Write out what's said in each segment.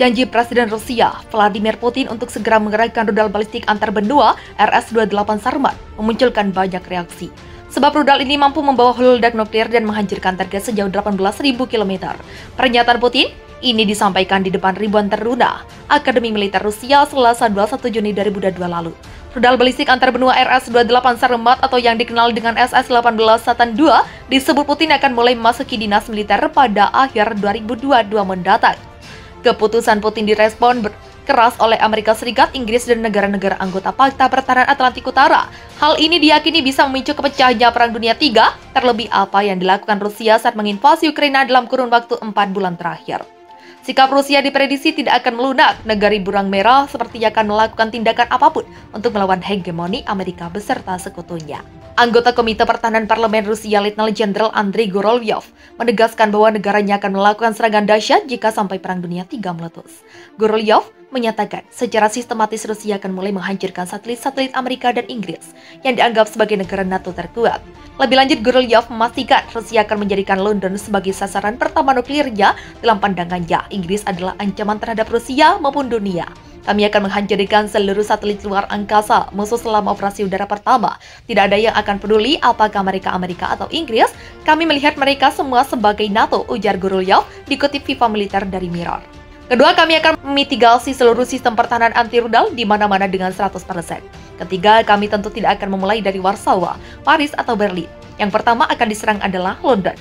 Janji Presiden Rusia Vladimir Putin untuk segera mengerahkan rudal balistik antar benua RS-28 Sarmat memunculkan banyak reaksi. Sebab rudal ini mampu membawa hulu ledak nuklir dan menghancurkan target sejauh 18.000 km. Pernyataan Putin ini disampaikan di depan ribuan taruna Akademi Militer Rusia Selasa 21 Juni 2022 lalu. Rudal balistik antar benua RS-28 Sarmat atau yang dikenal dengan SS-18 Satan II disebut Putin akan mulai memasuki dinas militer pada akhir 2022 mendatang. Keputusan Putin direspon keras oleh Amerika Serikat, Inggris, dan negara-negara anggota Pakta Pertahanan Atlantik Utara. Hal ini diyakini bisa memicu kepecahannya Perang Dunia III, terlebih apa yang dilakukan Rusia saat menginvasi Ukraina dalam kurun waktu 4 bulan terakhir. Sikap Rusia diprediksi tidak akan melunak. Negara Burang Merah sepertinya akan melakukan tindakan apapun untuk melawan hegemoni Amerika beserta sekutunya. Anggota Komite Pertahanan Parlemen Rusia, Letnan Jenderal Andrei Gorolyov, menegaskan bahwa negaranya akan melakukan serangan dahsyat jika sampai Perang Dunia III meletus. Gorolyov menyatakan secara sistematis Rusia akan mulai menghancurkan satelit-satelit Amerika dan Inggris yang dianggap sebagai negara NATO terkuat. Lebih lanjut, Gorolyov memastikan Rusia akan menjadikan London sebagai sasaran pertama nuklirnya. Dalam pandangannya, Inggris adalah ancaman terhadap Rusia maupun dunia. Kami akan menghancurkan seluruh satelit luar angkasa musuh selama operasi udara pertama. Tidak ada yang akan peduli apakah mereka Amerika atau Inggris. Kami melihat mereka semua sebagai NATO, ujar Gorolyov dikutip FIFA Militer dari Mirror. Kedua, kami akan memitigasi seluruh sistem pertahanan anti-rudal di mana-mana dengan 100%. Ketiga, kami tentu tidak akan memulai dari Warsawa, Paris, atau Berlin. Yang pertama akan diserang adalah London.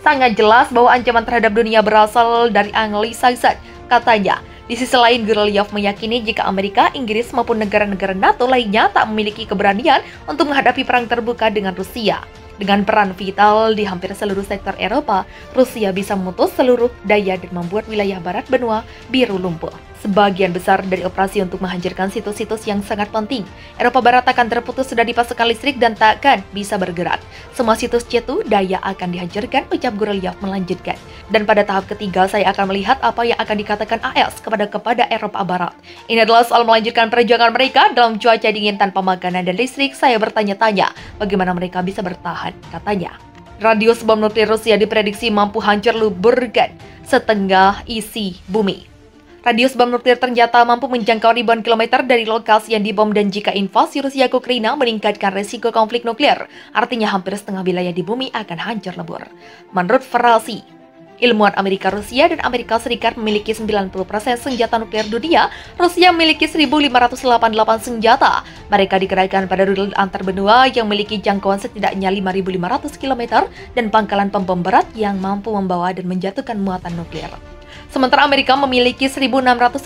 Sangat jelas bahwa ancaman terhadap dunia berasal dari Anglicized, katanya. Di sisi lain, Gorolyov meyakini jika Amerika, Inggris, maupun negara-negara NATO lainnya tak memiliki keberanian untuk menghadapi perang terbuka dengan Rusia. Dengan peran vital di hampir seluruh sektor Eropa, Rusia bisa memutus seluruh daya dan membuat wilayah barat benua biru lumpuh. Sebagian besar dari operasi untuk menghancurkan situs-situs yang sangat penting, Eropa Barat akan terputus dari pasokan listrik dan takkan bisa bergerak. Semua situs cetu daya akan dihancurkan, ucap Gorolyov melanjutkan. Dan pada tahap ketiga, saya akan melihat apa yang akan dikatakan AS kepada Eropa Barat. Ini adalah soal melanjutkan perjuangan mereka dalam cuaca dingin tanpa makanan dan listrik. Saya bertanya-tanya bagaimana mereka bisa bertahan, katanya. Radius bom nuklir Rusia diprediksi mampu hancur luburkan setengah isi bumi. Radius bom nuklir ternyata mampu menjangkau ribuan kilometer dari lokasi yang dibom, dan jika invasi Rusia ke Ukraina meningkatkan resiko konflik nuklir, artinya hampir setengah wilayah di bumi akan hancur lebur. Menurut Farasi, ilmuwan Amerika, Rusia dan Amerika Serikat memiliki 90% senjata nuklir dunia. Rusia memiliki 1.588 senjata. Mereka dikerahkan pada rudal antar benua yang memiliki jangkauan setidaknya 5.500 km dan pangkalan pembom berat yang mampu membawa dan menjatuhkan muatan nuklir. Sementara Amerika memiliki 1.644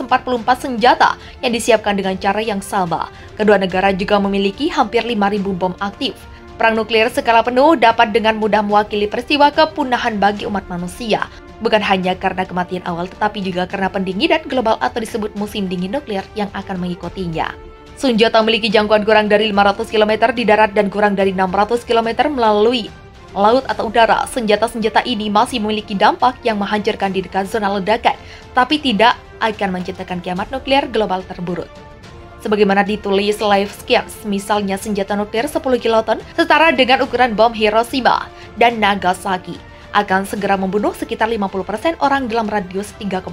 senjata yang disiapkan dengan cara yang sama. Kedua negara juga memiliki hampir 5.000 bom aktif. Perang nuklir skala penuh dapat dengan mudah mewakili peristiwa kepunahan bagi umat manusia. Bukan hanya karena kematian awal, tetapi juga karena pendinginan global atau disebut musim dingin nuklir yang akan mengikutinya. Senjata memiliki jangkauan kurang dari 500 km di darat dan kurang dari 600 km melalui laut atau udara. Senjata-senjata ini masih memiliki dampak yang menghancurkan di dekat zona ledakan, tapi tidak akan menciptakan kiamat nuklir global terburuk. Sebagaimana ditulis Life Scans, misalnya senjata nuklir 10 kiloton setara dengan ukuran bom Hiroshima dan Nagasaki akan segera membunuh sekitar 50% orang dalam radius 3,2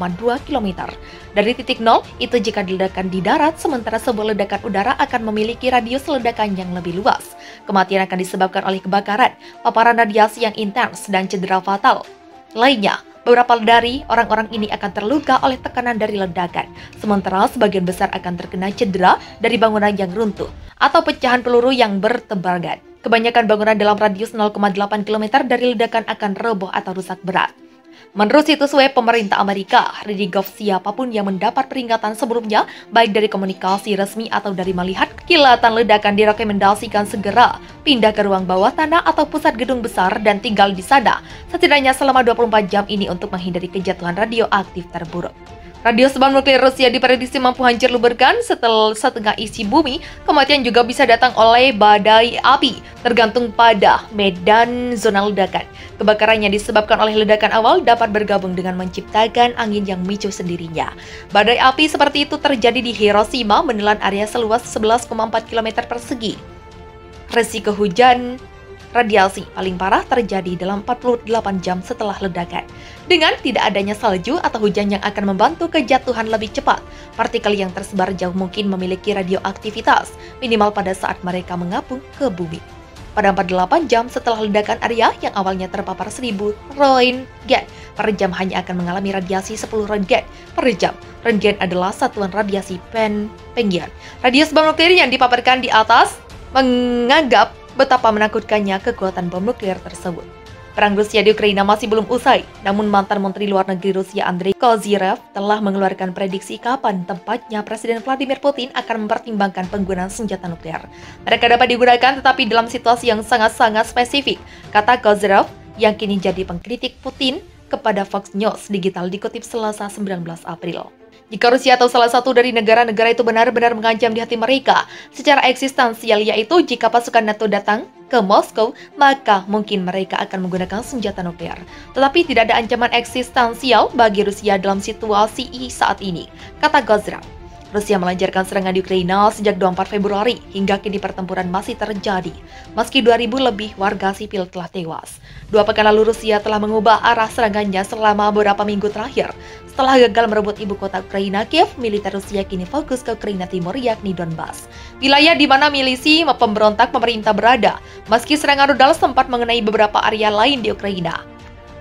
km. Dari titik nol, itu jika diledakkan di darat, sementara sebuah ledakan udara akan memiliki radius ledakan yang lebih luas. Kematian akan disebabkan oleh kebakaran, paparan radiasi yang intens, dan cedera fatal lainnya. Beberapa dari orang-orang ini akan terluka oleh tekanan dari ledakan, sementara sebagian besar akan terkena cedera dari bangunan yang runtuh atau pecahan peluru yang bertebaran. Kebanyakan bangunan dalam radius 0,8 km dari ledakan akan roboh atau rusak berat. Menurut situs web pemerintah Amerika, Redigov, siapapun yang mendapat peringatan sebelumnya, baik dari komunikasi resmi atau dari melihat kilatan ledakan, direkomendasikan segera pindah ke ruang bawah tanah atau pusat gedung besar dan tinggal di sana setidaknya selama 24 jam ini untuk menghindari kejatuhan radioaktif terburuk. Radius bom nuklir Rusia diprediksi mampu hancur luburkan setelah setengah isi bumi. Kematian juga bisa datang oleh badai api, tergantung pada medan zona ledakan. Kebakaran yang disebabkan oleh ledakan awal dapat bergabung dengan menciptakan angin yang memicu sendirinya. Badai api seperti itu terjadi di Hiroshima, menelan area seluas 11,4 km persegi. Resiko hujan Radiasi paling parah terjadi dalam 48 jam setelah ledakan. Dengan tidak adanya salju atau hujan yang akan membantu kejatuhan lebih cepat, partikel yang tersebar jauh mungkin memiliki radioaktivitas, minimal pada saat mereka mengapung ke bumi. Pada 48 jam setelah ledakan area yang awalnya terpapar 1000 rentgen per jam hanya akan mengalami radiasi 10 rentgen per jam. Rentgen adalah satuan radiasi pengen. Radius bom nuklir yang dipaparkan di atas menganggap betapa menakutkannya kekuatan bom nuklir tersebut. Perang Rusia di Ukraina masih belum usai, namun mantan Menteri Luar Negeri Rusia Andrei Kozyrev telah mengeluarkan prediksi kapan tempatnya Presiden Vladimir Putin akan mempertimbangkan penggunaan senjata nuklir. Mereka dapat digunakan tetapi dalam situasi yang sangat-sangat spesifik, kata Kozyrev yang kini jadi pengkritik Putin kepada Fox News Digital dikutip Selasa 19 April. Jika Rusia atau salah satu dari negara-negara itu benar-benar mengancam di hati mereka secara eksistensial, yaitu jika pasukan NATO datang ke Moskow, maka mungkin mereka akan menggunakan senjata nuklir. Tetapi tidak ada ancaman eksistensial bagi Rusia dalam situasi saat ini, kata Kozyrev. Rusia melancarkan serangan di Ukraina sejak 24 Februari hingga kini pertempuran masih terjadi, meski 2.000 lebih warga sipil telah tewas. 2 pekan lalu Rusia telah mengubah arah serangannya selama beberapa minggu terakhir. Setelah gagal merebut ibu kota Ukraina, Kiev, militer Rusia kini fokus ke Ukraina Timur yakni Donbas, wilayah di mana milisi pemberontak pemerintah berada, meski serangan rudal sempat mengenai beberapa area lain di Ukraina.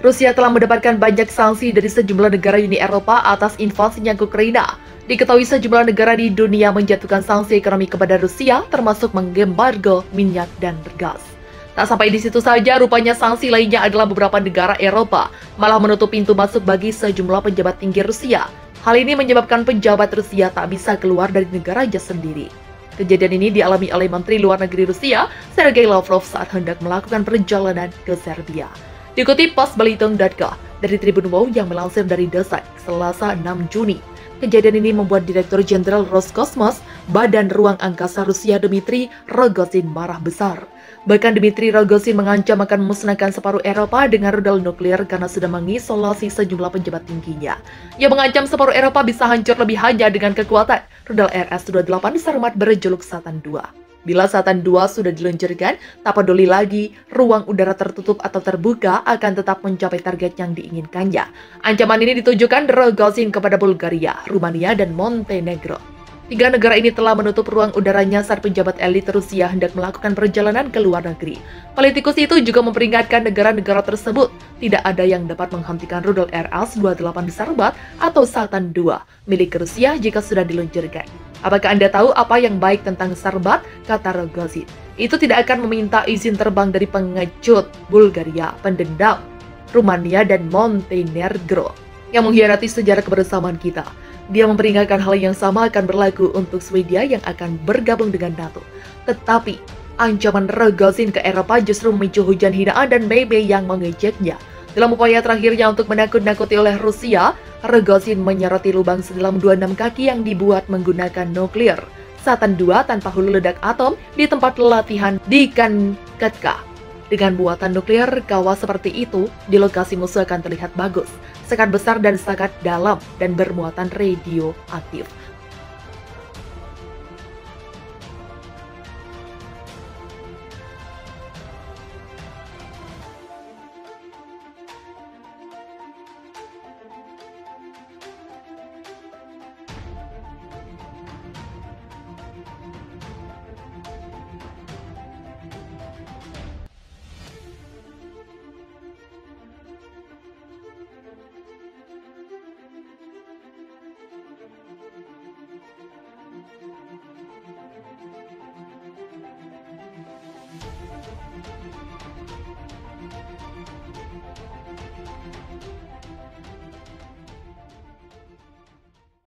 Rusia telah mendapatkan banyak sanksi dari sejumlah negara Uni Eropa atas invasinya ke Ukraina. Diketahui sejumlah negara di dunia menjatuhkan sanksi ekonomi kepada Rusia, termasuk mengembargo minyak dan gas. Tak sampai di situ saja, rupanya sanksi lainnya adalah beberapa negara Eropa malah menutup pintu masuk bagi sejumlah pejabat tinggi Rusia. Hal ini menyebabkan pejabat Rusia tak bisa keluar dari negaranya sendiri. Kejadian ini dialami oleh Menteri Luar Negeri Rusia, Sergei Lavrov saat hendak melakukan perjalanan ke Serbia. Dikutip postbelitung.co dari Tribun Wow yang melansir dari Desak, Selasa 6 Juni. Kejadian ini membuat Direktur Jenderal Roskosmos, Badan Ruang Angkasa Rusia Dmitry Rogozin marah besar. Bahkan Dmitry Rogozin mengancam akan memusnahkan separuh Eropa dengan rudal nuklir karena sudah mengisolasi sejumlah pejabat tingginya. Ia mengancam separuh Eropa bisa hancur lebih hanya dengan kekuatan rudal RS-28 Sarmat berjuluk Satan II. Bila Satan II sudah diluncurkan, tak peduli lagi ruang udara tertutup atau terbuka akan tetap mencapai target yang diinginkannya. Ancaman ini ditujukan Rogozin kepada Bulgaria, Rumania, dan Montenegro. 3 negara ini telah menutup ruang udaranya saat pejabat elit Rusia hendak melakukan perjalanan ke luar negeri. Politikus itu juga memperingatkan negara-negara tersebut tidak ada yang dapat menghentikan rudal RS-28 Sarmat atau Satan II milik Rusia jika sudah diluncurkan. Apakah Anda tahu apa yang baik tentang Sarmat? Kata Rogozin. Itu tidak akan meminta izin terbang dari pengecut Bulgaria, pendendam, Rumania, dan Montenegro yang mengkhianati sejarah kebersamaan kita. Dia memperingatkan hal yang sama akan berlaku untuk Swedia yang akan bergabung dengan NATO. Tetapi, ancaman Rogozin ke Eropa justru memicu hujan hinaan dan meme yang mengejeknya. Dalam upaya terakhirnya untuk menakut-nakuti oleh Rusia, Rogozin menyoroti lubang sedalam 26 kaki yang dibuat menggunakan nuklir. Satan II tanpa hulu ledak atom di tempat latihan di Kamchatka. Dengan buatan nuklir kawah seperti itu, di lokasi musuh akan terlihat bagus, sangat besar dan sangat dalam dan bermuatan radioaktif.